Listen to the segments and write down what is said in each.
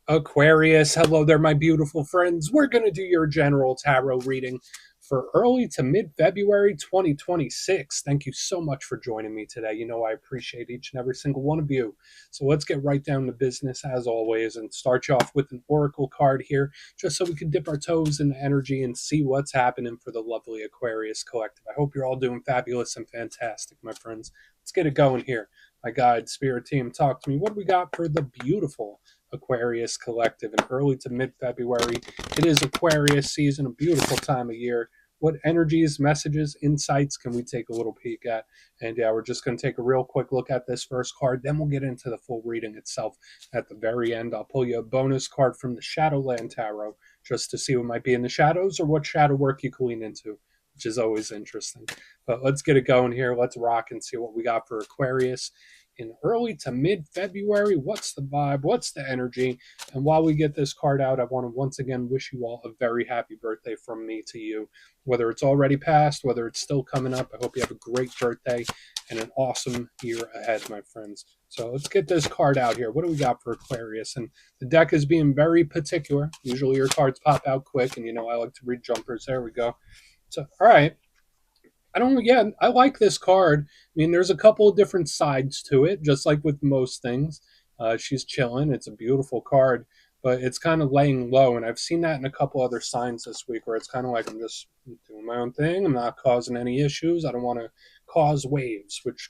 Aquarius, hello there, my beautiful friends. We're going to do your general tarot reading for early to mid February 2026. Thank you so much for joining me today. You know, I appreciate each and every single one of you. So let's get right down to business as always and start you off with an oracle card here, just so we can dip our toes in the energy and see what's happening for the lovely Aquarius collective. I hope you're all doing fabulous and fantastic, my friends. Let's get it going here. My guide, spirit team, talk to me. What do we got for the beautiful Aquarius collective in early to mid February? It is Aquarius season, a beautiful time of year. What energies, messages, insights can we take a little peek at? And yeah, we're just going to take a real quick look at this first card. Then we'll get into the full reading itself at the very end. I'll pull you a bonus card from the Shadowland Tarot just to see what might be in the shadows or what shadow work you can lean into, which is always interesting. But let's get it going here. Let's rock and see what we got for Aquarius in early to mid February. What's the vibe? What's the energy? And while we get this card out, I want to once again wish you all a very happy birthday from me to you. Whether it's already passed, whether it's still coming up, I hope you have a great birthday and an awesome year ahead, my friends. So let's get this card out here. What do we got for Aquarius? And the deck is being very particular. Usually your cards pop out quick, and you know I like to read jumpers. There we go. So, all right. I like this card. I mean, there's a couple of different sides to it, just like with most things. She's chilling. It's a beautiful card, but it's kind of laying low. And I've seen that in a couple other signs this week where it's kind of like I'm just doing my own thing. I'm not causing any issues. I don't want to cause waves, which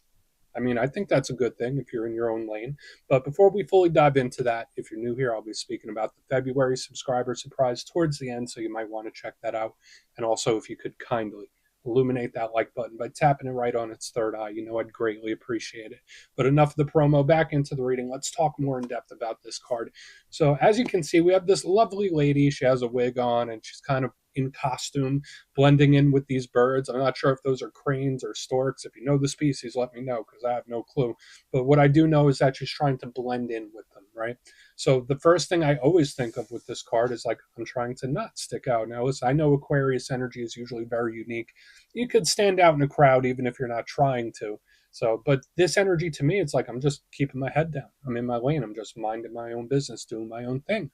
I mean, I think that's a good thing if you're in your own lane. But before we fully dive into that, if you're new here, I'll be speaking about the February subscriber surprise towards the end, so you might want to check that out. And also, if you could kindly illuminate that like button by tapping it right on its third eye, you know I'd greatly appreciate it. But enough of the promo, back into the reading. Let's talk more in depth about this card. So as you can see, we have this lovely lady. She has a wig on and she's kind of in costume, blending in with these birds. I'm not sure if those are cranes or storks. If you know the species, let me know because I have no clue. But what I do know is that she's trying to blend in with them, right? So the first thing I always think of with this card is like, I'm trying to not stick out. Now, listen, I know Aquarius energy is usually very unique. You could stand out in a crowd even if you're not trying to. So, but this energy to me, it's like I'm just keeping my head down. I'm in my lane. I'm just minding my own business, doing my own thing,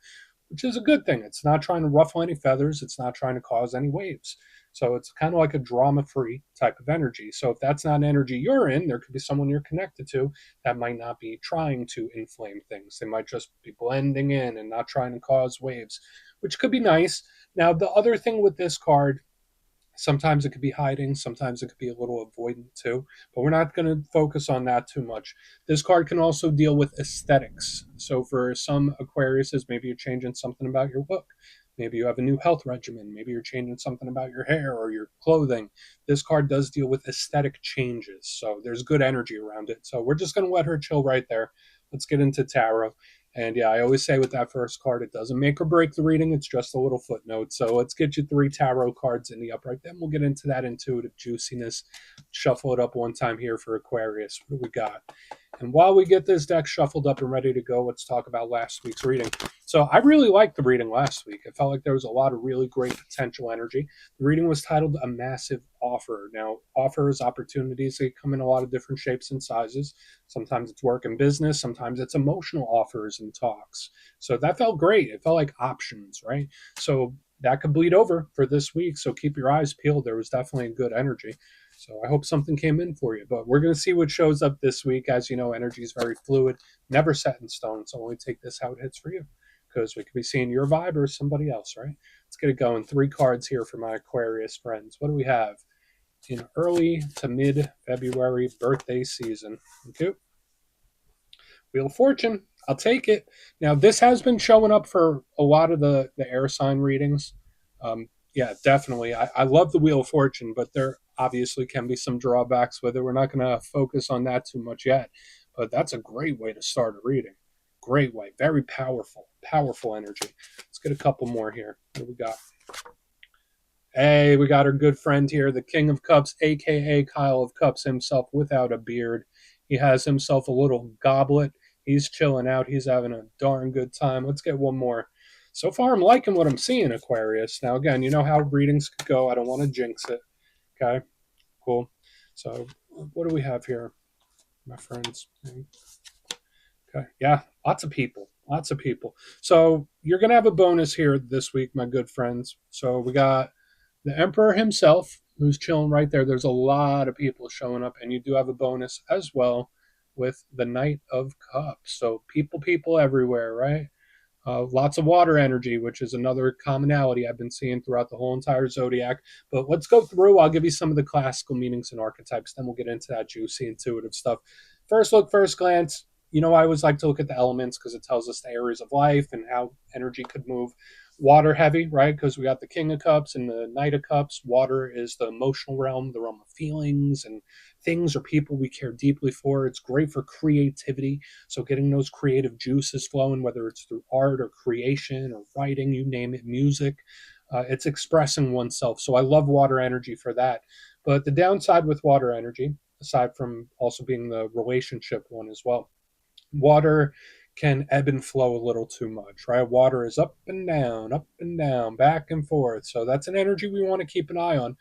which is a good thing. It's not trying to ruffle any feathers. It's not trying to cause any waves. So it's kind of like a drama free type of energy. So if that's not an energy you're in, there could be someone you're connected to that might not be trying to inflame things. They might just be blending in and not trying to cause waves, which could be nice. Now, the other thing with this card, sometimes it could be hiding, sometimes it could be a little avoidant too, but we're not going to focus on that too much. This card can also deal with aesthetics. So for some Aquariuses, maybe you're changing something about your look. Maybe you have a new health regimen. Maybe you're changing something about your hair or your clothing. This card does deal with aesthetic changes. So there's good energy around it. So we're just going to let her chill right there. Let's get into tarot. And yeah, I always say with that first card, it doesn't make or break the reading. It's just a little footnote. So let's get you 3 tarot cards in the upright. Then we'll get into that intuitive juiciness. Shuffle it up one time here for Aquarius. What do we got? And while we get this deck shuffled up and ready to go, let's talk about last week's reading. So I really liked the reading last week. I felt like there was a lot of really great potential energy. The reading was titled A Massive Offer. Now, offers, opportunities, they come in a lot of different shapes and sizes. Sometimes it's work and business. Sometimes it's emotional offers and talks. So that felt great. It felt like options, right? So that could bleed over for this week. So keep your eyes peeled. There was definitely good energy. So I hope something came in for you. But we're going to see what shows up this week. As you know, energy is very fluid, never set in stone. So only take this how it hits for you, because we could be seeing your vibe or somebody else, right? Let's get it going. 3 cards here for my Aquarius friends. What do we have in early to mid February birthday season? Okay. Wheel of Fortune. I'll take it. Now, this has been showing up for a lot of the air sign readings. Yeah, definitely. I love the Wheel of Fortune, but there obviously can be some drawbacks with it. We're not going to focus on that too much yet, but that's a great way to start a reading. Great way. Very powerful, powerful energy. Let's get a couple more here. What do we got? Hey, we got our good friend here, the King of Cups, aka Kyle of Cups himself without a beard. He has himself a little goblet. He's chilling out. He's having a darn good time. Let's get one more. So far, I'm liking what I'm seeing, Aquarius. Now, again, you know how readings could go. I don't want to jinx it. Okay, cool. So, what do we have here, my friends? Okay, yeah, lots of people. Lots of people. So you're going to have a bonus here this week, my good friends. So we got the Emperor himself, who's chilling right there. There's a lot of people showing up, and you do have a bonus as well with the Knight of Cups. So people everywhere, right? Lots of water energy, which is another commonality I've been seeing throughout the whole entire zodiac. But let's go through. I'll give you some of the classical meanings and archetypes, then we'll get into that juicy, intuitive stuff. First look, first glance. I always like to look at the elements because it tells us the areas of life and how energy could move. Water heavy, right? Because we got the King of Cups and the Knight of Cups. Water is the emotional realm, the realm of feelings and things or people we care deeply for. It's great for creativity, so getting those creative juices flowing, whether it's through art or creation or writing, you name it, music, it's expressing oneself. So I love water energy for that. But the downside with water energy, aside from also being the relationship one as well, water can ebb and flow a little too much, right? Water is up and down, back and forth. So that's an energy we want to keep an eye on.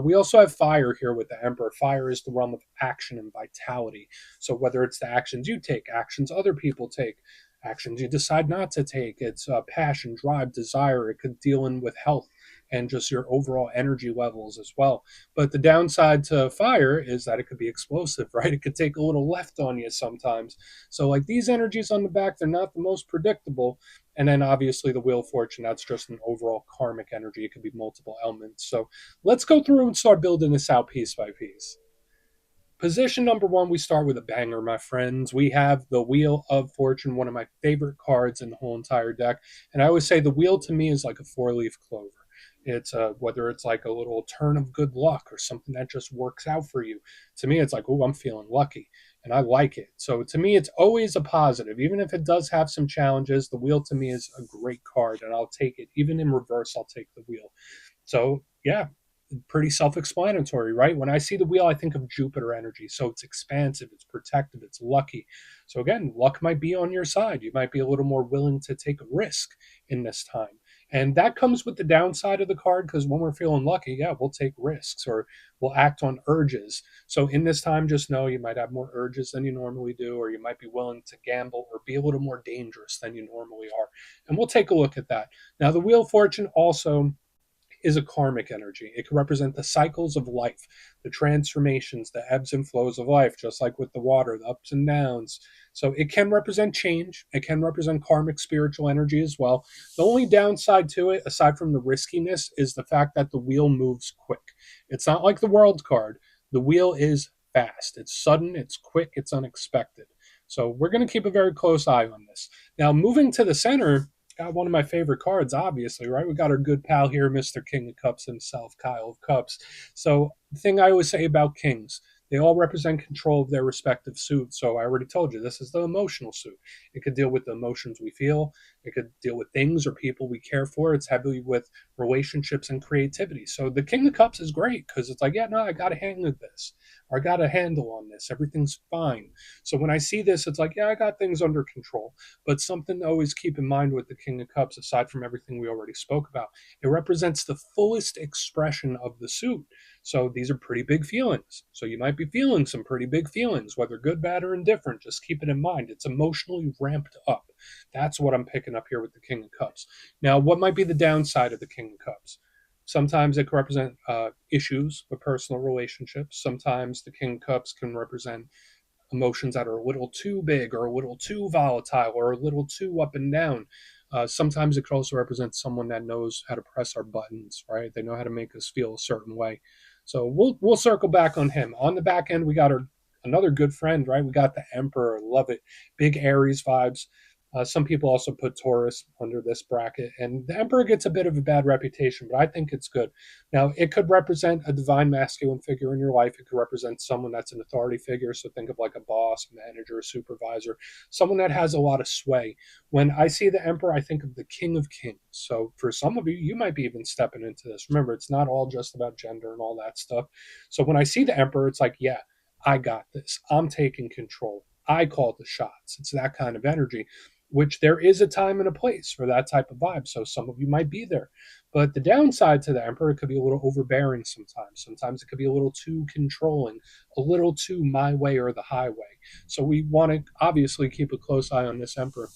We also have fire here with the Emperor. Fire is the realm of action and vitality. So whether it's the actions you take, actions other people take, actions you decide not to take, it's passion, drive, desire. It could deal in with health and just your overall energy levels as well. But the downside to fire is that it could be explosive, right? It could take a little left on you sometimes. So, like these energies on the back, they're not the most predictable. And then obviously the Wheel of Fortune, that's just an overall karmic energy. It could be multiple elements. So, let's go through and start building this out piece by piece. Position number one, we start with a banger, my friends. We have the Wheel of Fortune, one of my favorite cards in the whole entire deck. And I always say the wheel to me is like a four-leaf clover. It's whether it's like a little turn of good luck or something that just works out for you. To me, it's like, oh, I'm feeling lucky, and I like it. So to me, it's always a positive, even if it does have some challenges. The wheel to me is a great card, and I'll take it. Even in reverse, I'll take the wheel. So yeah, pretty self-explanatory, right? When I see the wheel, I think of Jupiter energy. So it's expansive, it's protective, it's lucky. So again, luck might be on your side. You might be a little more willing to take a risk in this time. And that comes with the downside of the card because when we're feeling lucky, yeah, we'll take risks or we'll act on urges. So in this time, just know you might have more urges than you normally do, or you might be willing to gamble or be a little more dangerous than you normally are. And we'll take a look at that. Now, the Wheel of Fortune also is a karmic energy. It can represent the cycles of life, the transformations, the ebbs and flows of life, just like with the water, the ups and downs. So it can represent change. It can represent karmic spiritual energy as well. The only downside to it, aside from the riskiness, is the fact that the wheel moves quick. It's not like the world card. The wheel is fast. It's sudden, it's quick, it's unexpected. So we're going to keep a very close eye on this. Now, moving to the center, got one of my favorite cards, obviously, right? We got our good pal here, Mr. King of Cups himself, Kyle of Cups. So, the thing I always say about kings, they all represent control of their respective suits. So, I already told you, this is the emotional suit. It could deal with the emotions we feel, it could deal with things or people we care for. It's heavily with relationships and creativity. So, the King of Cups is great because it's like, yeah, no, I got a hang of this, or I got a handle on this. Everything's fine. So, when I see this, it's like, yeah, I got things under control. But something to always keep in mind with the King of Cups, aside from everything we already spoke about, it represents the fullest expression of the suit. So these are pretty big feelings. So you might be feeling some pretty big feelings, whether good, bad, or indifferent. Just keep it in mind. It's emotionally ramped up. That's what I'm picking up here with the King of Cups. Now, what might be the downside of the King of Cups? Sometimes it can represent issues with personal relationships. Sometimes the King of Cups can represent emotions that are a little too big or a little too volatile or a little too up and down. Sometimes it could also represent someone that knows how to press our buttons, right? They know how to make us feel a certain way. So we'll circle back on him. On the back end, we got our another good friend, right? We got the Emperor, love it, big Aries vibes. Some people also put Taurus under this bracket, and the Emperor gets a bit of a bad reputation, but I think it's good. Now, it could represent a divine masculine figure in your life. It could represent someone that's an authority figure. So think of like a boss, manager, supervisor, someone that has a lot of sway. When I see the Emperor, I think of the King of Kings. So for some of you, you might be even stepping into this. Remember, it's not all just about gender and all that stuff. So when I see the Emperor, it's like, yeah, I got this. I'm taking control. I call the shots. It's that kind of energy, which there is a time and a place for that type of vibe. So some of you might be there. But the downside to the Emperor, it could be a little overbearing sometimes. Sometimes it could be a little too controlling, a little too my way or the highway. So we want to obviously keep a close eye on this Emperor.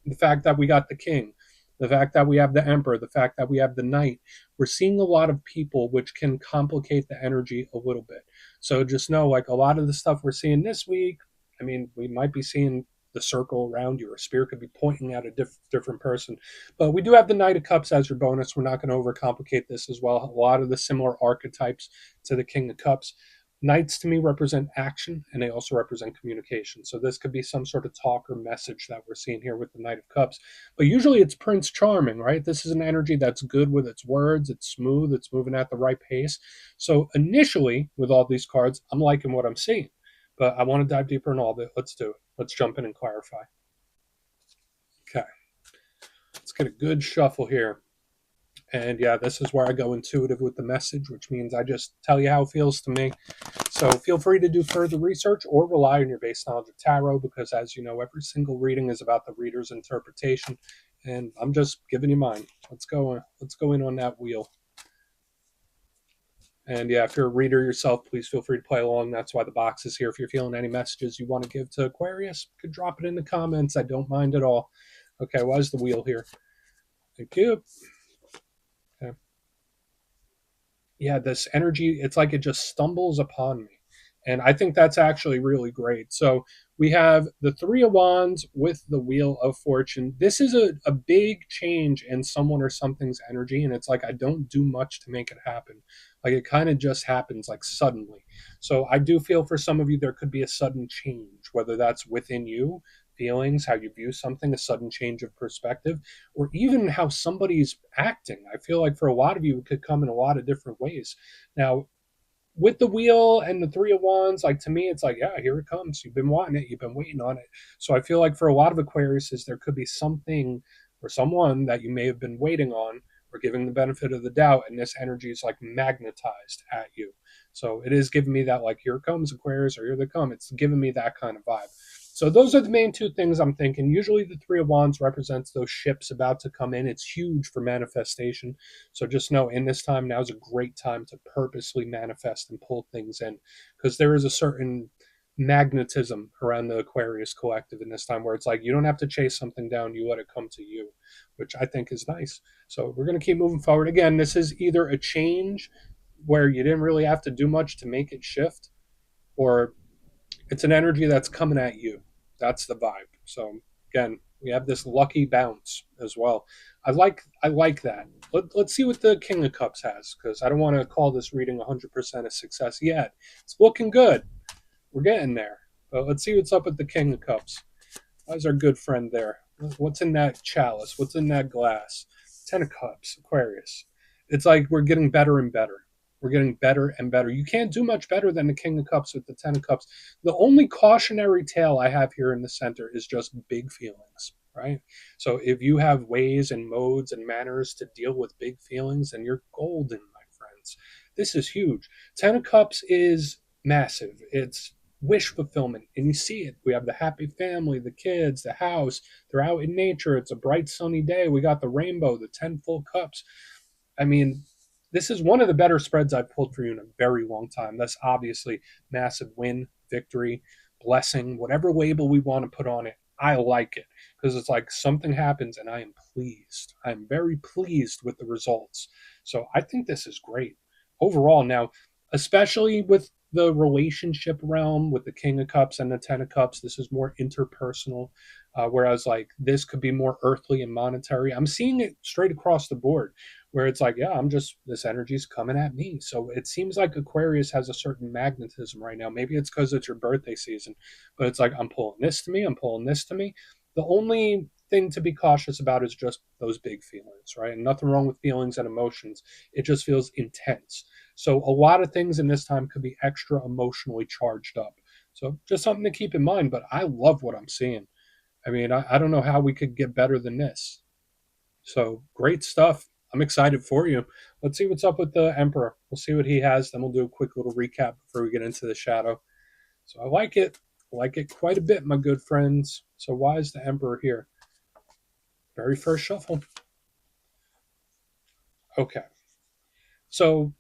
the fact that we got the king, the fact that we have the emperor, the fact that we have the knight. We're seeing a lot of people, which can complicate the energy a little bit. So just know, like a lot of the stuff we're seeing this week, I mean, we might be seeing the circle around you, or a spear could be pointing at a different person. But we do have the Knight of Cups as your bonus. We're not going to overcomplicate this as well. A lot of the similar archetypes to the King of Cups. Knights to me represent action, and they also represent communication. So this could be some sort of talk or message that we're seeing here with the Knight of Cups. But usually it's Prince Charming, right? This is an energy that's good with its words. It's smooth. It's moving at the right pace. So initially, with all these cards, I'm liking what I'm seeing. But I want to dive deeper in all of it. Let's do it. Let's jump in and clarify. Okay. Let's get a good shuffle here. And yeah, this is where I go intuitive with the message, which means I just tell you how it feels to me. So feel free to do further research or rely on your base knowledge of tarot, because as you know, every single reading is about the reader's interpretation. And I'm just giving you mine. Let's go in on that wheel. And yeah, if you're a reader yourself, please feel free to play along. That's why the box is here. If you're feeling any messages you want to give to Aquarius, you could drop it in the comments. I don't mind at all. Okay, why is the wheel here? Thank you. Okay. Yeah, this energy, it's like it just stumbles upon me. And I think that's actually really great. So we have the Three of Wands with the Wheel of Fortune. This is a big change in someone or something's energy. And it's like I don't do much to make it happen. Like it kind of just happens like suddenly. So I do feel for some of you, there could be a sudden change, whether that's within you, feelings, how you view something, a sudden change of perspective, or even how somebody's acting. I feel like for a lot of you, it could come in a lot of different ways. Now, with the wheel and the Three of Wands, like to me, it's like, yeah, here it comes. You've been wanting it, you've been waiting on it. So I feel like for a lot of Aquariuses, there could be something or someone that you may have been waiting on or giving the benefit of the doubt, and this energy is like magnetized at you. So it is giving me that, like, here comes Aquarius, or here they come. It's giving me that kind of vibe. So those are the main two things I'm thinking. Usually the Three of Wands represents those ships about to come in. It's huge for manifestation. So just know in this time, now is a great time to purposely manifest and pull things in, because there is a certain magnetism around the Aquarius collective in this time where it's like you don't have to chase something down, you let it come to you, which I think is nice. So we're going to keep moving forward. Again, this is either a change where you didn't really have to do much to make it shift, or it's an energy that's coming at you. That's the vibe. So again, we have this lucky bounce as well. I like that. Let's see what the King of Cups has, because I don't want to call this reading 100% a success yet. It's looking good. We're getting there. But let's see what's up with the King of Cups. How's our good friend there? What's in that chalice? What's in that glass? Ten of Cups, Aquarius. It's like we're getting better and better. We're getting better and better. You can't do much better than the King of Cups with the Ten of Cups. The only cautionary tale I have here in the center is just big feelings, right? So if you have ways and modes and manners to deal with big feelings, then you're golden, my friends. This is huge. Ten of Cups is massive. It's wish fulfillment, and you see it. We have the happy family, the kids, the house. They're out in nature. It's a bright sunny day. We got the rainbow, the 10 full cups. I mean, this is one of the better spreads I've pulled for you in a very long time. That's obviously massive win, victory, blessing, whatever label we want to put on it. I like it, because it's like something happens and I am pleased. I'm very pleased with the results. So I think this is great overall. Now, especially with the relationship realm with the King of Cups and the Ten of Cups, this is more interpersonal. Whereas like this could be more earthly and monetary. I'm seeing it straight across the board, where it's like, yeah, this energy's coming at me. So it seems like Aquarius has a certain magnetism right now. Maybe it's because it's your birthday season, but it's like, I'm pulling this to me, I'm pulling this to me. The only thing to be cautious about is just those big feelings, right? And nothing wrong with feelings and emotions. It just feels intense. So a lot of things in this time could be extra emotionally charged up. So just something to keep in mind, but I love what I'm seeing. I mean, I don't know how we could get better than this. So great stuff. I'm excited for you. Let's see what's up with the Emperor. We'll see what he has. Then we'll do a quick little recap before we get into the shadow. So I like it. I like it quite a bit, my good friends. So why is the Emperor here? Very first shuffle. Okay. So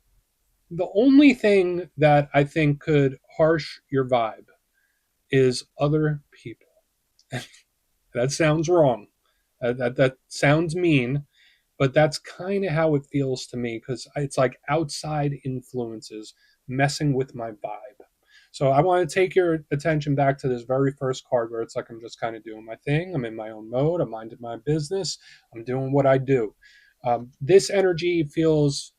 the only thing that I think could harsh your vibe is other people. That sounds wrong. That sounds mean, but that's kind of how it feels to me because it's like outside influences messing with my vibe. So I want to take your attention back to this very first card where it's like I'm just kind of doing my thing. I'm in my own mode. I'm minding my business. I'm doing what I do. This energy feels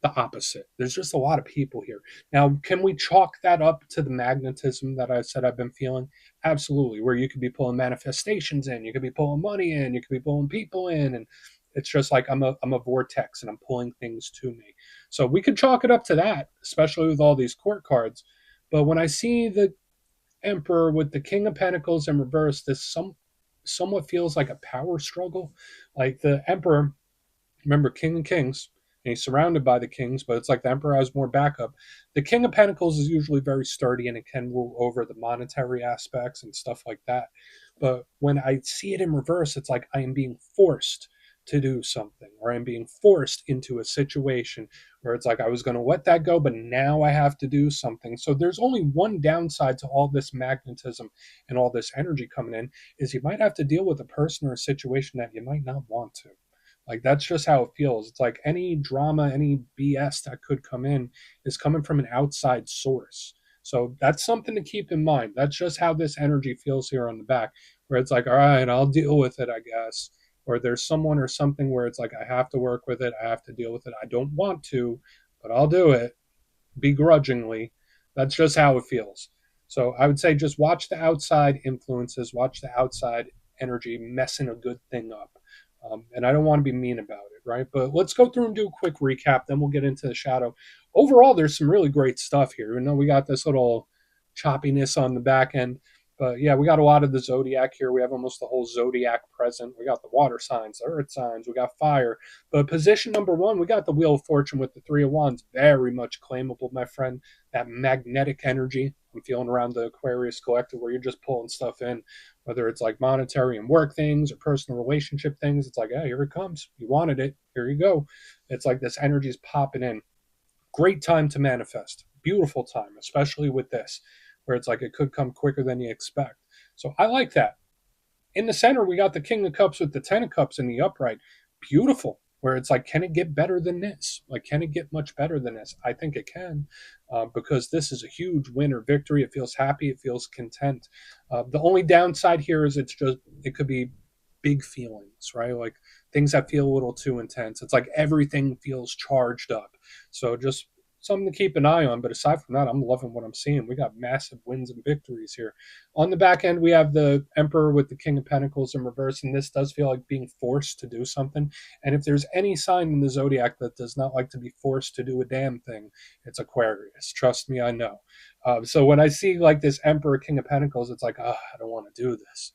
the opposite. There's just a lot of people here. Now, can we chalk that up to the magnetism that I said I've been feeling? Absolutely. Where you could be pulling manifestations in, you could be pulling money in, you could be pulling people in, and it's just like I'm a vortex and I'm pulling things to me. So we could chalk it up to that, especially with all these court cards. But when I see the Emperor with the King of Pentacles in reverse, this somewhat feels like a power struggle. Like the Emperor, remember, King of Kings, and he's surrounded by the kings, but it's like the Emperor has more backup. The King of Pentacles is usually very sturdy and it can rule over the monetary aspects and stuff like that. But when I see it in reverse, it's like I am being forced to do something, or I'm being forced into a situation where it's like I was going to let that go, but now I have to do something. So there's only one downside to all this magnetism and all this energy coming in is you might have to deal with a person or a situation that you might not want to. Like that's just how it feels. It's like any drama, any BS that could come in is coming from an outside source. So that's something to keep in mind. That's just how this energy feels here on the back, where it's like, all right, I'll deal with it, I guess. Or there's someone or something where it's like, I have to work with it, I have to deal with it. I don't want to, but I'll do it begrudgingly. That's just how it feels. So I would say just watch the outside influences, watch the outside energy messing a good thing up. And I don't want to be mean about it, right? But let's go through and do a quick recap. Then we'll get into the shadow. Overall, there's some really great stuff here. You know, we got this little choppiness on the back end. But yeah, we got a lot of the zodiac here. We have almost the whole zodiac present. We got the water signs, the earth signs, we got fire. But position number one, we got the Wheel of Fortune with the Three of Wands. Very much claimable, my friend. That magnetic energy I'm feeling around the Aquarius collective where you're just pulling stuff in, whether it's like monetary and work things or personal relationship things. It's like, hey, here it comes. You wanted it. Here you go. It's like this energy is popping in. Great time to manifest. Beautiful time, especially with this, where it's like it could come quicker than you expect. So I like that. In the center, we got the King of Cups with the Ten of Cups in the upright. Beautiful. Where it's like, can it get better than this? Like, can it get much better than this? I think it can, because this is a huge win or victory. It feels happy. It feels content. The only downside here is it could be big feelings, right? Like things that feel a little too intense. It's like everything feels charged up. So just something to keep an eye on. But aside from that, I'm loving what I'm seeing. We got massive wins and victories here. On the back end, we have the Emperor with the King of Pentacles in reverse, and this does feel like being forced to do something. And if there's any sign in the zodiac that does not like to be forced to do a damn thing, it's Aquarius. Trust me, I know. So when I see like this Emperor, King of Pentacles, it's like, oh, I don't want to do this,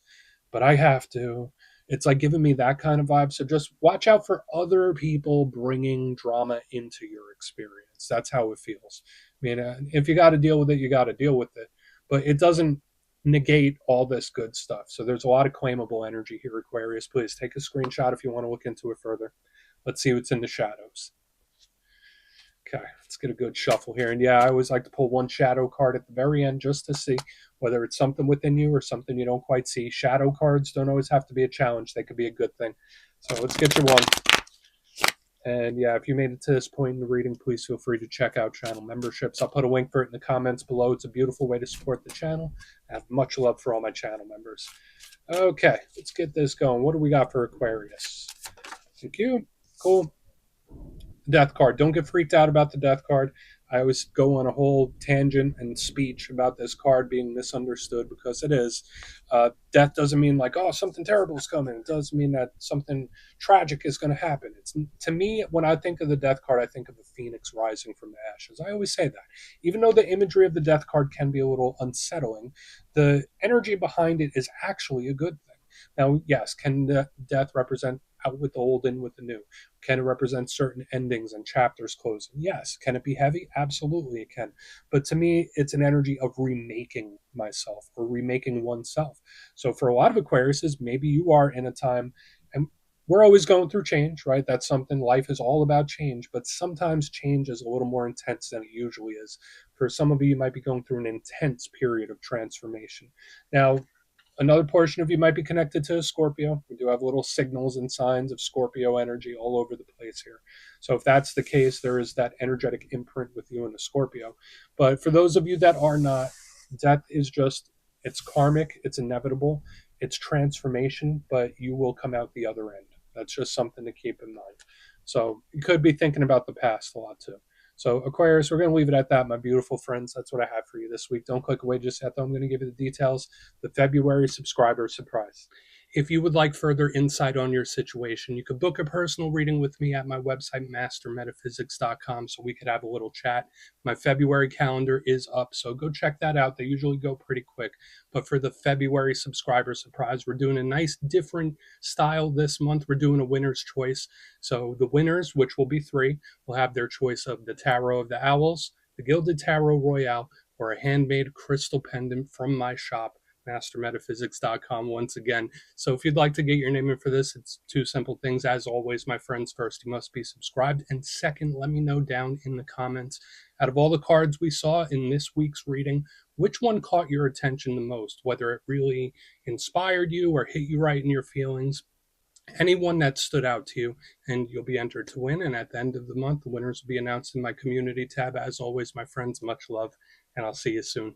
but I have to. It's like giving me that kind of vibe. So just watch out for other people bringing drama into your experience. That's how it feels. I mean, if you got to deal with it, you got to deal with it. But it doesn't negate all this good stuff. So there's a lot of claimable energy here, Aquarius. Please take a screenshot if you want to look into it further. Let's see what's in the shadows. Okay, let's get a good shuffle here. And yeah, I always like to pull one shadow card at the very end just to see whether it's something within you or something you don't quite see. Shadow cards don't always have to be a challenge, they could be a good thing. So let's get you one. And yeah, if you made it to this point in the reading, please feel free to check out channel memberships. I'll put a link for it in the comments below. It's a beautiful way to support the channel. I have much love for all my channel members. Okay, let's get this going. What do we got for Aquarius? Thank you. Cool. Death card. Don't get freaked out about the death card. I always go on a whole tangent and speech about this card being misunderstood because it is. Death doesn't mean like, oh, something terrible is coming. It doesn't mean that something tragic is going to happen. It's, to me, when I think of the death card, I think of a phoenix rising from the ashes. I always say that. Even though the imagery of the death card can be a little unsettling, the energy behind it is actually a good thing. Now, yes, can death represent out with the old, in with the new? Can it represent certain endings and chapters closing? Yes. Can it be heavy? Absolutely, it can. But to me, it's an energy of remaking myself or remaking oneself. So for a lot of Aquariuses, maybe you are in a time, and we're always going through change, right? That's something, life is all about change, but sometimes change is a little more intense than it usually is. For some of you, you might be going through an intense period of transformation. Now, Another portion of you might be connected to Scorpio. We do have little signals and signs of Scorpio energy all over the place here. So if that's the case, there is that energetic imprint with you in the Scorpio. But for those of you that are not, death is just, it's karmic, it's inevitable, it's transformation, but you will come out the other end. That's just something to keep in mind. So you could be thinking about the past a lot too. So, Aquarius, we're going to leave it at that, my beautiful friends. That's what I have for you this week. Don't click away just yet, though. I'm going to give you the details. The February subscriber surprise. If you would like further insight on your situation, you could book a personal reading with me at my website, mastermetaphysics.com, so we could have a little chat. My February calendar is up, so go check that out. They usually go pretty quick. But for the February subscriber surprise, we're doing a nice different style this month. We're doing a winner's choice. So the winners, which will be 3, will have their choice of the Tarot of the Owls, the Gilded Tarot Royale, or a handmade crystal pendant from my shop, mastermetaphysics.com, once again. So if you'd like to get your name in for this, it's 2 simple things. As always, my friends, first, you must be subscribed. And second, let me know down in the comments, out of all the cards we saw in this week's reading, which one caught your attention the most, whether it really inspired you or hit you right in your feelings. Anyone that stood out to you, and you'll be entered to win. And at the end of the month, the winners will be announced in my community tab. As always, my friends, much love, and I'll see you soon.